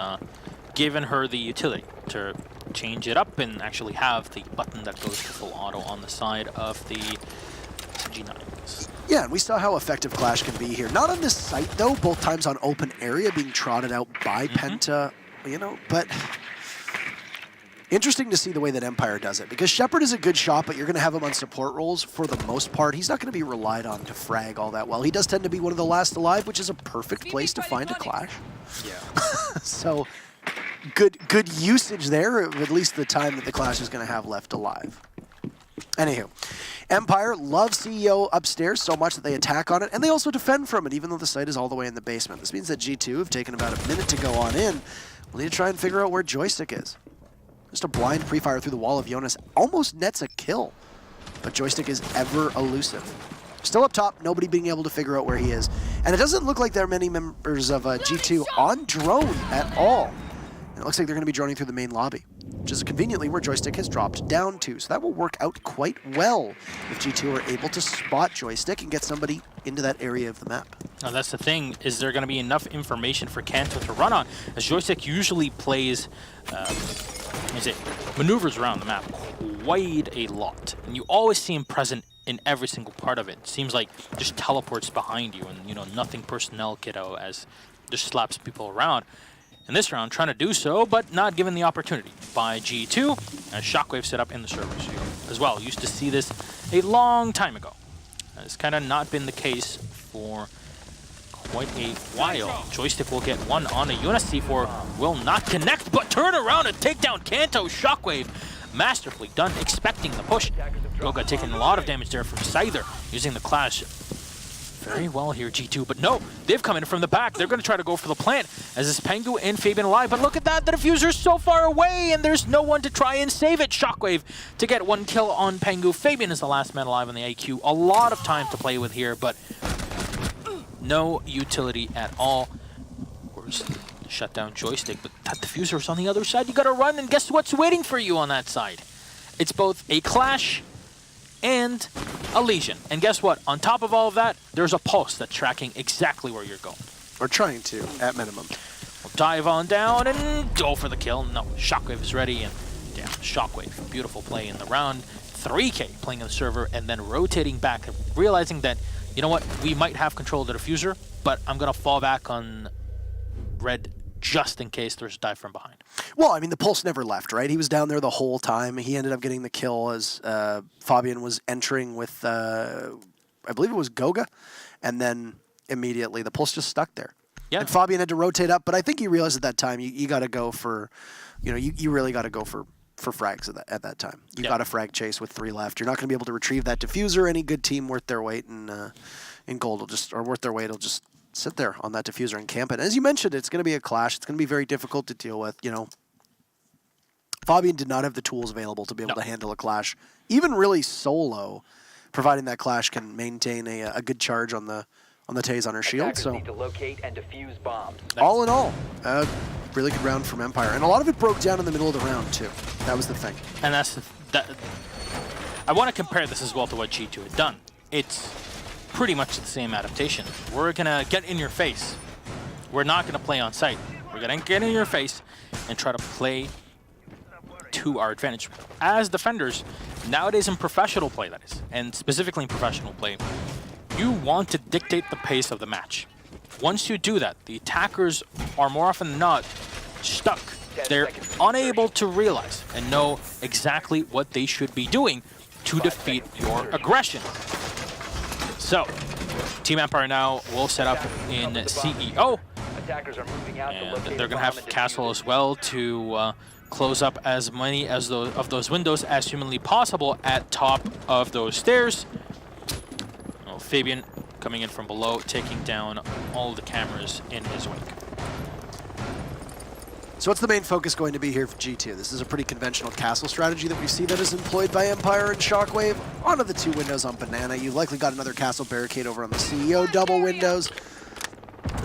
given her the utility to change it up and actually have the button that goes to full auto on the side of the G9s. Yeah, and we saw how effective Clash can be here. Not on this site, though, both times on open area being trotted out by Penta, you know, but interesting to see the way that Empire does it, because Shepard is a good shot, but you're going to have him on support roles for the most part. He's not going to be relied on to frag all that well. He does tend to be one of the last alive, which is a perfect place to find a Clash. Yeah. So good usage there, of at least the time that the Clash is going to have left alive. Anywho, Empire loves CEO upstairs so much that they attack on it, and they also defend from it, even though the site is all the way in the basement. This means that G2 have taken about a minute to go on in. We'll need to try and figure out where Joystick is. Just a blind pre-fire through the wall of Jonas almost nets a kill, but Joystick is ever elusive. Still up top, nobody being able to figure out where he is. And it doesn't look like there are many members of G2 on drone at all. And it looks like they're going to be droning through the main lobby, which is conveniently where Joystick has dropped down to. So that will work out quite well if G2 are able to spot Joystick and get somebody into that area of the map. Now that's the thing, is there going to be enough information for Kanto to run on? As Joystick usually plays, maneuvers around the map quite a lot. And you always see him present in every single part of it. It seems like just teleports behind you and, you know, nothing personnel kiddo as just slaps people around. In this round, trying to do so, but not given the opportunity by G2, as Shockwave set up in the servers as well. Used to see this a long time ago. It's kind of not been the case for quite a while. Joystick will get one on a Jonas. C4 will not connect, but turn around and take down Kanto. Shockwave masterfully done, expecting the push. Goga taking a lot of damage there from Scyther, using the Clash very well here, G2, but no, they've come in from the back. They're going to try to go for the plant, as is Pengu and Fabian alive, but look at that, the diffuser's so far away, and there's no one to try and save it. Shockwave to get one kill on Pengu. Fabian is the last man alive on the AQ. A lot of time to play with here, but no utility at all. Of course, shut down Joystick, but that diffuser is on the other side. You got to run, and guess what's waiting for you on that side? It's both a Clash and a Legion. And guess what? On top of all of that, there's a Pulse that's tracking exactly where you're going. Or trying to, at minimum. We'll dive on down and go for the kill. No, Shockwave is ready, and damn, Shockwave. Beautiful play in the round. 3K playing on the server, and then rotating back, realizing that, you know what, we might have control of the diffuser, but I'm going to fall back on Red just in case there's a dive from behind. Well, I mean, the Pulse never left, right? He was down there the whole time. He ended up getting the kill as Fabian was entering with, I believe it was Goga, and then immediately the Pulse just stuck there. Yeah. And Fabian had to rotate up, but I think he realized at that time you got to go for, you know, you really got to go for frags at that time. You got a frag chase with 3 left. You're not going to be able to retrieve that diffuser. Any good team worth their weight in gold will just, or worth their weight will just sit there on that diffuser and camp it. As you mentioned, it's going to be a Clash. It's going to be very difficult to deal with. You know, Fabian did not have the tools available to be able to handle a Clash, even really solo, providing that Clash can maintain a good charge on the Taze on her shield. So need to locate and defuse bombs. All in all, really good round from Empire, and a lot of it broke down in the middle of the round too. That was the thing. And I want to compare this as well to what G2 had done. It's pretty much the same adaptation. We're gonna get in your face. We're not gonna play on site. We're gonna get in your face and try to play to our advantage. As defenders, nowadays in professional play, that is, and specifically in professional play, you want to dictate the pace of the match. Once you do that, the attackers are more often than not stuck. They're unable to realize and know exactly what they should be doing to defeat your aggression. So, Team Empire now will set up in CEO, Attackers are moving out and they're going to have Castle as well to close up as many as those windows as humanly possible at top of those stairs. Well, Fabian coming in from below, taking down all the cameras in his wake. So what's the main focus going to be here for G2? This is a pretty conventional castle strategy that we see that is employed by Empire and Shockwave. Onto the 2 windows on Banana. You've likely got another castle barricade over on the CEO, double windows,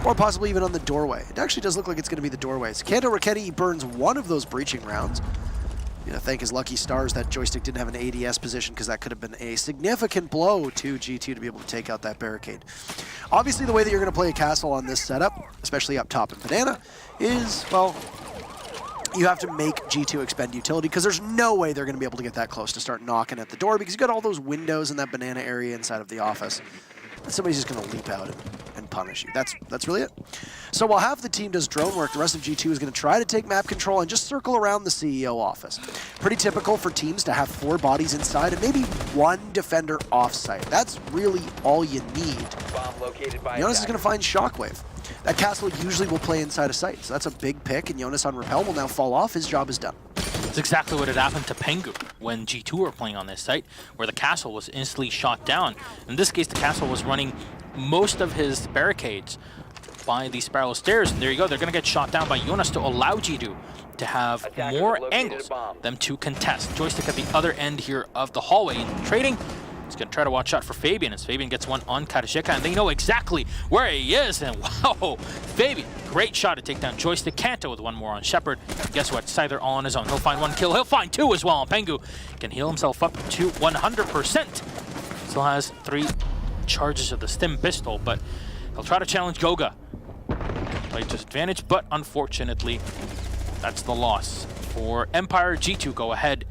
or possibly even on the doorway. It actually does look like it's going to be the doorways. Kanto Raketti burns one of those breaching rounds. You know, thank his lucky stars that joystick didn't have an ADS position, because that could have been a significant blow to G2 to be able to take out that barricade. Obviously, the way that you're going to play a castle on this setup, especially up top in Banana, is, well, you have to make G2 expend utility, because there's no way they're going to be able to get that close to start knocking at the door, because you've got all those windows in that Banana area inside of the office. And somebody's just going to leap out and punish you. That's really it. So while half the team does drone work, the rest of G2 is going to try to take map control and just circle around the CEO office. Pretty typical for teams to have 4 bodies inside and maybe 1 defender off-site. That's really all you need. Bomb located by Jonas is going to find Shockwave. That castle usually will play inside a site, so that's a big pick, and Jonas on Repel will now fall off. His job is done. It's exactly what had happened to Pengu when G2 were playing on this site, where the castle was instantly shot down. In this case, the castle was running most of his barricades by the spiral stairs, and there you go. They're going to get shot down by Jonas to allow G2 to have more angles them to contest. Joystick at the other end here of the hallway. Trading. He's going to try to watch out for Fabian, as Fabian gets one on Karashika, and they know exactly where he is. And wow, Fabian, great shot to take down Joystick. Kanto with one more on Shepard. And guess what? Scyther all on his own. He'll find 1 kill. He'll find 2 as well. Pengu can heal himself up to 100%. Still has 3 charges of the stim pistol, but he'll try to challenge Goga. Play to his advantage, but unfortunately, that's the loss for Empire. G2 go ahead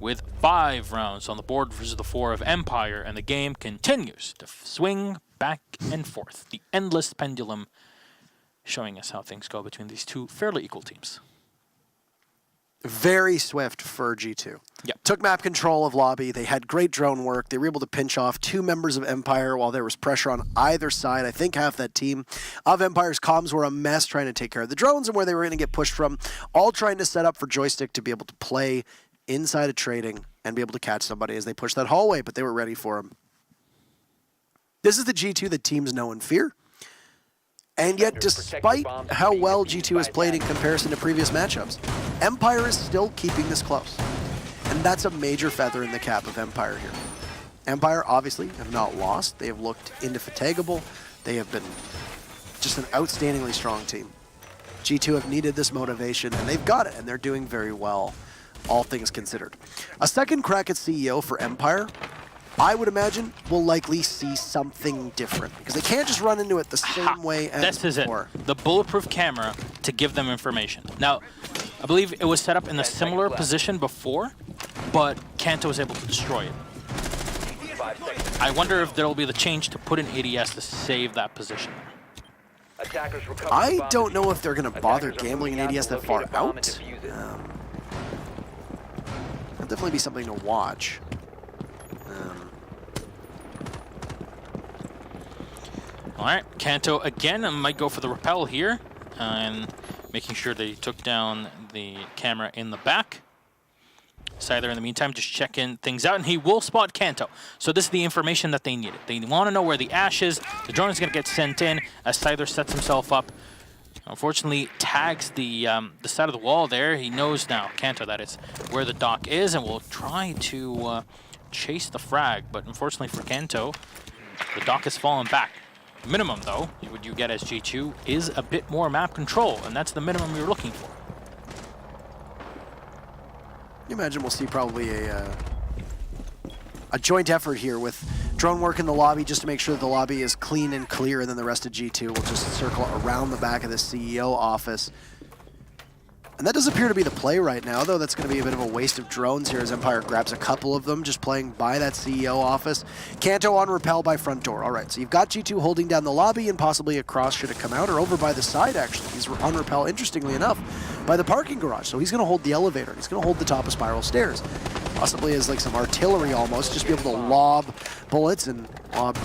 with 5 rounds on the board versus the 4 of Empire, and the game continues to swing back and forth. The endless pendulum showing us how things go between these 2 fairly equal teams. Very swift for G2. Yep. Took map control of lobby. They had great drone work. They were able to pinch off 2 members of Empire while there was pressure on either side. I think half that team of Empire's comms were a mess trying to take care of the drones and where they were going to get pushed from, all trying to set up for Joystick to be able to play inside of trading and be able to catch somebody as they push that hallway, but they were ready for him. This is the G2 that teams know and fear. And yet, despite how well G2 has played in comparison to previous matchups, Empire is still keeping this close. And that's a major feather in the cap of Empire here. Empire, obviously, have not lost. They have looked indefatigable. They have been just an outstandingly strong team. G2 have needed this motivation, and they've got it, and they're doing very well, all things considered. A second crack at CEO for Empire, I would imagine, will likely see something different, because they can't just run into it the same way as before. This is it. The bulletproof camera to give them information. Now, I believe it was set up in a similar position before, but Kanto was able to destroy it. I wonder if there will be the change to put in ADS to save that position. I don't know if they're going to bother gambling in ADS that far out. That'll definitely be something to watch. Alright, Kanto again might go for the rappel here, and making sure that he took down the camera in the back. Scyther, in the meantime, just checking things out, and he will spot Kanto. So this is the information that they needed. They want to know where the Ash is. The drone is going to get sent in as Scyther sets himself up. Unfortunately, tags the side of the wall there. He knows now, Kanto, that is where the dock is, and will try to chase the frag. But unfortunately for Kanto, the dock has fallen back. Minimum, though, what you get as G2 is a bit more map control, and that's the minimum you're looking for. You imagine we'll see probably a joint effort here with drone work in the lobby just to make sure that the lobby is clean and clear, and then the rest of G2 will just circle around the back of the CEO office. And that does appear to be the play right now, though that's going to be a bit of a waste of drones here as Empire grabs a couple of them just playing by that CEO office. Kanto on rappel by front door. All right, so you've got G2 holding down the lobby and possibly across should it come out, or over by the side, actually. He's on rappel, interestingly enough, by the parking garage. So he's going to hold the elevator. He's going to hold the top of spiral stairs. Possibly as like some artillery almost, just be able to lob bullets and lob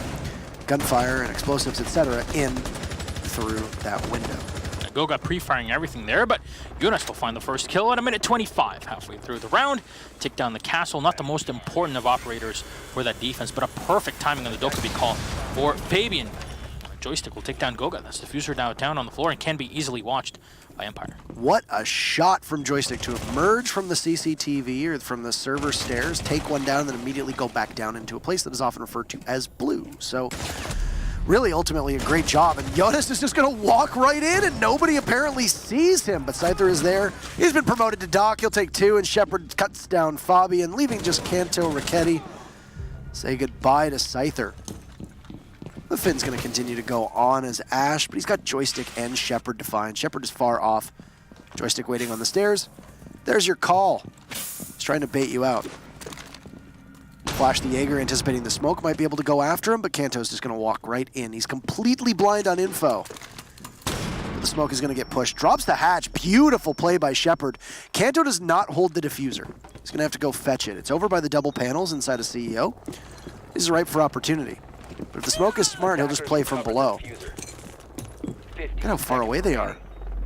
gunfire and explosives, etc. in through that window. Goga pre-firing everything there, but Yunus will find the first kill at a minute 25, halfway through the round. Take down the castle, not the most important of operators for that defense, but a perfect timing on the Dokkaebi call for Fabian. Joystick will take down Goga. That's Diffuser now down on the floor and can be easily watched by Empire. What a shot from Joystick to emerge from the CCTV or from the server stairs, take one down, and then immediately go back down into a place that is often referred to as blue. So really, ultimately, a great job. And Jonas is just going to walk right in, and nobody apparently sees him. But Scyther is there. He's been promoted to Doc. He'll take 2, and Shepard cuts down Fabian, leaving just Kanto, Raketti. Say goodbye to Scyther. The Finn's going to continue to go on as Ash, but he's got Joystick and Shepard to find. Shepard is far off. Joystick waiting on the stairs. There's your call. He's trying to bait you out. Flash the Jaeger, anticipating the smoke, might be able to go after him, but Kanto's just going to walk right in. He's completely blind on info. The smoke is going to get pushed. Drops the hatch. Beautiful play by Shepard. Kanto does not hold the diffuser. He's going to have to go fetch it. It's over by the double panels inside of CEO. This is ripe for opportunity. But if the smoke is smart, he'll just play from below. Look at how far away they are.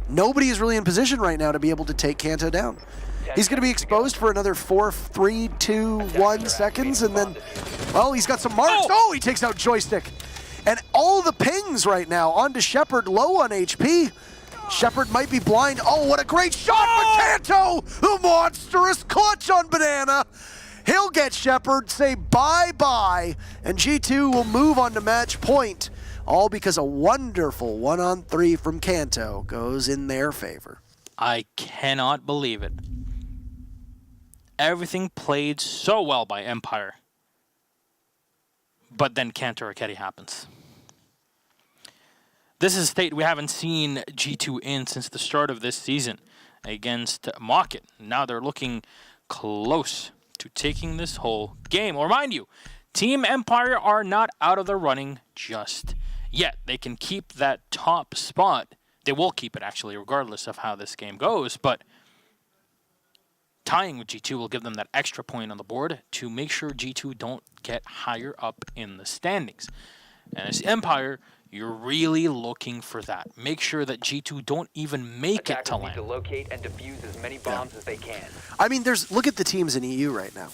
Nobody is really in position right now to be able to take Kanto down. He's going to be exposed for another 4, 3, 2, 1 seconds, and then, well, he's got some marks. Oh, he takes out Joystick. And all the pings right now onto Shepard, low on HP. Shepard might be blind. Oh, what a great shot for Kanto! The monstrous clutch on Banana. He'll get Shepard, say bye-bye, and G2 will move on to match point, all because a wonderful 1-on-3 from Kanto goes in their favor. I cannot believe it. Everything played so well by Empire, but then Kanto Raketti happens. This is a state we haven't seen G2 in since the start of this season against Mawkit. Now they're looking close to taking this whole game. Or mind you, Team Empire are not out of the running just yet. They can keep that top spot. They will keep it, actually, regardless of how this game goes. But tying with G2 will give them that extra point on the board to make sure G2 don't get higher up in the standings. And as Empire, you're really looking for that. Make sure that G2 don't even make it to land. To locate and defuse as many bombs as they can. I mean, look at the teams in EU right now.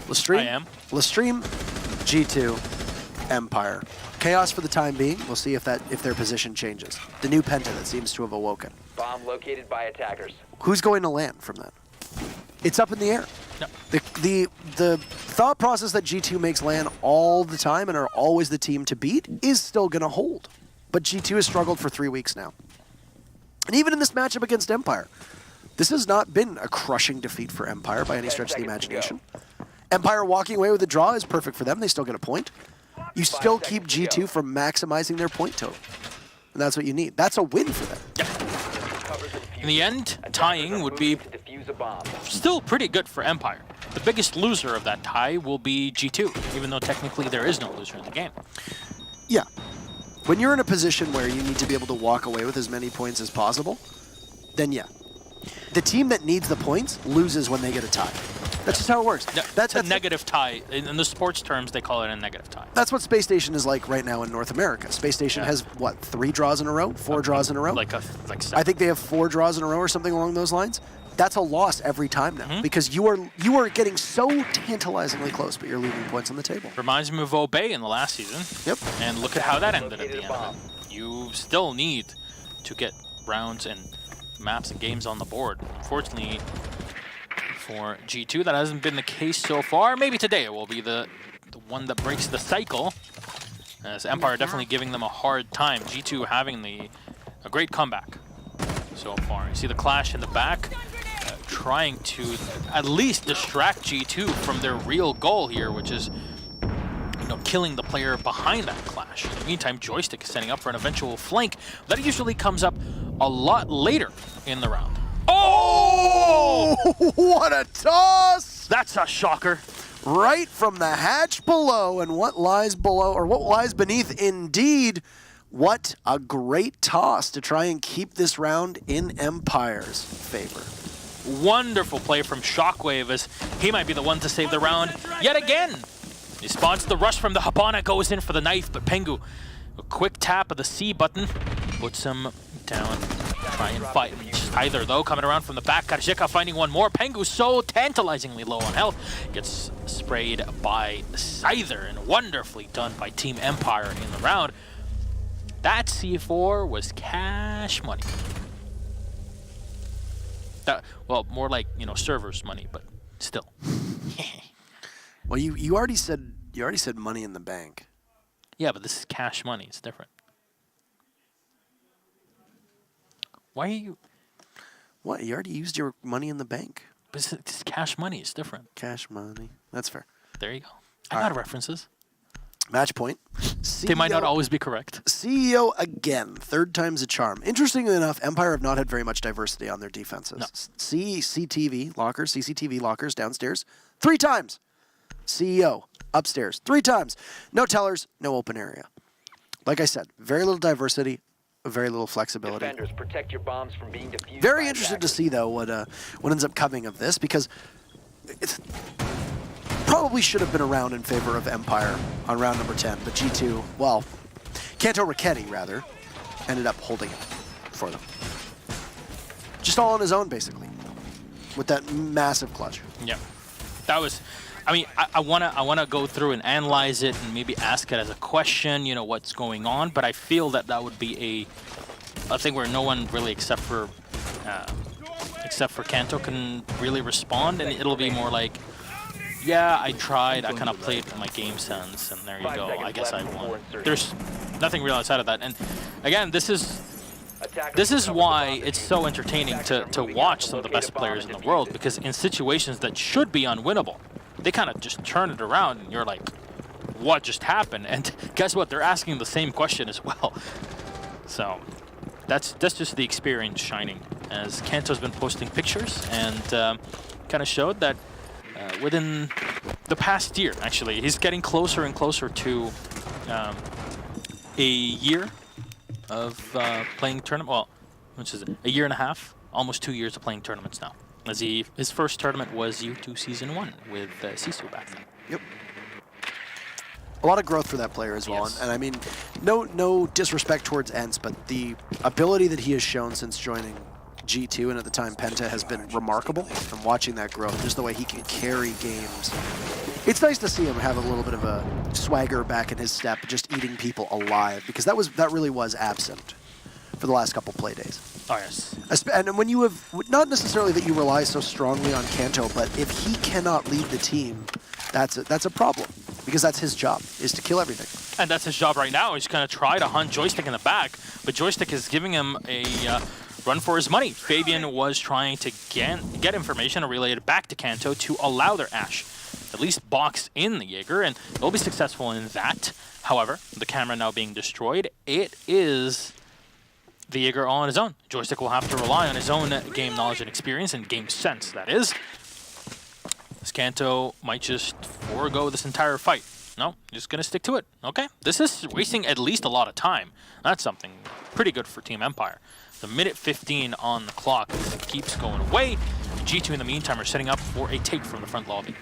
Lestream, G2, Empire. Chaos for the time being. We'll see if their position changes. The new Penta that seems to have awoken. Bomb located by attackers. Who's going to land from that? It's up in the air. No. The thought process that G2 makes land all the time and are always the team to beat is still going to hold. But G2 has struggled for 3 weeks now. And even in this matchup against Empire, this has not been a crushing defeat for Empire by any stretch of the imagination. Empire walking away with a draw is perfect for them. They still get a point. You still keep G2 from maximizing their point total. And that's what you need. That's a win for them. In the end, tying would be still pretty good for Empire. The biggest loser of that tie will be G2, even though technically there is no loser in the game. Yeah. When you're in a position where you need to be able to walk away with as many points as possible, then yeah. The team that needs the points loses when they get a tie. That's just how it works. That's a negative tie. In the sports terms, they call it a negative tie. That's what Space Station is like right now in North America. Space Station has, what, 3 draws in a row? 4 draws in a row? Like I think they have 4 draws in a row or something along those lines. That's a loss every time now because you are getting so tantalizingly close, but you're leaving points on the table. Reminds me of Obey in the last season. Yep. And look at how that ended at the end of it. You still need to get rounds and maps and games on the board. Unfortunately, for G2, that hasn't been the case so far. Maybe today it will be the one that breaks the cycle, as Empire definitely giving them a hard time. G2 having a great comeback so far. You see the clash in the back, trying to at least distract G2 from their real goal here, which is killing the player behind that clash. In the meantime, Joystick is setting up for an eventual flank. That usually comes up a lot later in the round. Oh! What a toss! That's a shocker. Right from the hatch below, and what lies below, or what lies beneath indeed. What a great toss to try and keep this round in Empire's favor. Wonderful play from Shockwave, as he might be the one to save the round yet again. He spots the rush from the Habana, goes in for the knife, but Pengu, a quick tap of the C button, puts him down, try and fight. Either though, coming around from the back, Karjeka finding one more. Pengu so tantalizingly low on health, gets sprayed by Scyther, and wonderfully done by Team Empire in the round. That C4 was cash money. That, well, more like, you know, servers money, but still. Well, you already said money in the bank. Yeah, but this is cash money. It's different. Why are you? What? You already used your money in the bank? But it's cash money. It's different. Cash money. That's fair. There you go. I got references. Match point. They might not always be correct. CEO again. Third time's a charm. Interestingly enough, Empire have not had very much diversity on their defenses. No. CCTV lockers downstairs 3 times. CEO upstairs 3 times. No tellers, no open area. Like I said, very little diversity, very little flexibility. Defenders, protect your bombs from being defused. Very by interested to attackers. see, though, what ends up coming of this, because it's probably should have been around in favor of Empire on round number 10, but G2, well, Kanto Raketti, rather, ended up holding it for them. Just all on his own, basically, with that massive clutch. Yeah, that was. I mean, I wanna go through and analyze it and maybe ask it as a question. You know, what's going on? But I feel that would be a thing where no one really, except for Kanto, can really respond, and it'll be more like, yeah, I tried. I kind of played my game sense, and there you go. I guess I won. There's nothing real outside of that. And again, this is why it's so entertaining to watch some of the best players in the world, because in situations that should be unwinnable, they kind of just turn it around, and you're like, what just happened? And guess what? They're asking the same question as well. So that's just the experience shining, as Kanto's been posting pictures and kind of showed that within the past year, actually, he's getting closer and closer to a year of playing tournament. Well, which is it? A year and a half, almost 2 years of playing tournaments now. As his first tournament was U2 Season 1 with Sisu back then. Yep. A lot of growth for that player as well. Yes. And I mean, no disrespect towards Ents, but the ability that he has shown since joining G2 and at the time Penta has been remarkable. And watching that growth, just the way he can carry games. It's nice to see him have a little bit of a swagger back in his step, just eating people alive, because that really was absent for the last couple play days. Oh, yes. And when you have, not necessarily that you rely so strongly on Kanto, but if he cannot lead the team, that's a problem, because that's his job, is to kill everything. And that's his job right now. He's going to try to hunt Joystick in the back, but Joystick is giving him a run for his money. Fabian was trying to get information and relay it back to Kanto to allow their Ashe at least box in the Jaeger, and they'll be successful in that. However, the camera now being destroyed, it is the Jaeger all on his own. Joystick will have to rely on his own game knowledge and experience, and game sense, that is. Kanto might just forego this entire fight. No, just gonna stick to it. Okay, this is wasting at least a lot of time. That's something pretty good for Team Empire. The minute 15 on the clock keeps going away. G2 in the meantime are setting up for a take from the front lobby.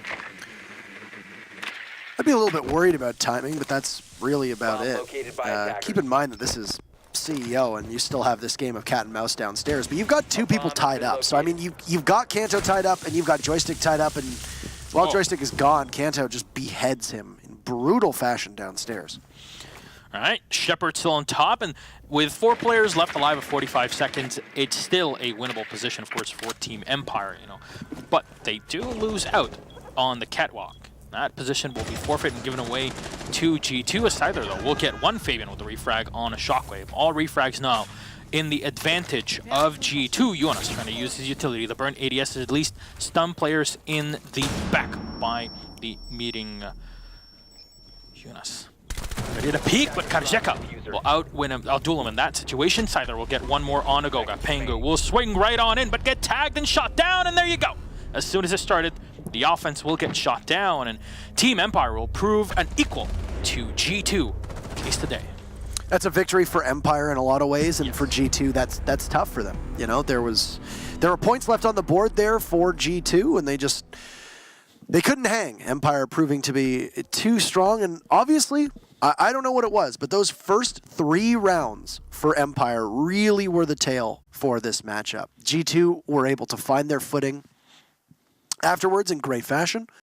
I'd be a little bit worried about timing, but that's really about Bomb it. located by attackers. Keep in mind that this is CEO, and you still have this game of cat and mouse downstairs, but you've got 2 people tied up. So I mean, you've got Kanto tied up, and you've got Joystick tied up, and while Joystick is gone, Kanto just beheads him in brutal fashion downstairs. All right, Shepard still on top, and with 4 players left alive at 45 seconds, it's still a winnable position, of course, for Team Empire, you know. But they do lose out on the catwalk. That position will be forfeit and given away to G2. Aside there, though, we'll get 1 Fabian with the refrag on a Shockwave. All refrags now in the advantage of G2. Jonas trying to use his utility. The burn ADS is at least stun players in the back by the meeting. Jonas ready to peek, but Karjeka will outduel him in that situation. Scyther will get 1 more on Agoga. Pengu will swing right on in, but get tagged and shot down, and there you go. As soon as it started, the offense will get shot down, and Team Empire will prove an equal to G2 at least today. That's a victory for Empire in a lot of ways, and for G2, that's tough for them. You know, there were points left on the board there for G2, and they couldn't hang. Empire proving to be too strong, and obviously I don't know what it was, but those first 3 rounds for Empire really were the tale for this matchup. G2 were able to find their footing afterwards in great fashion.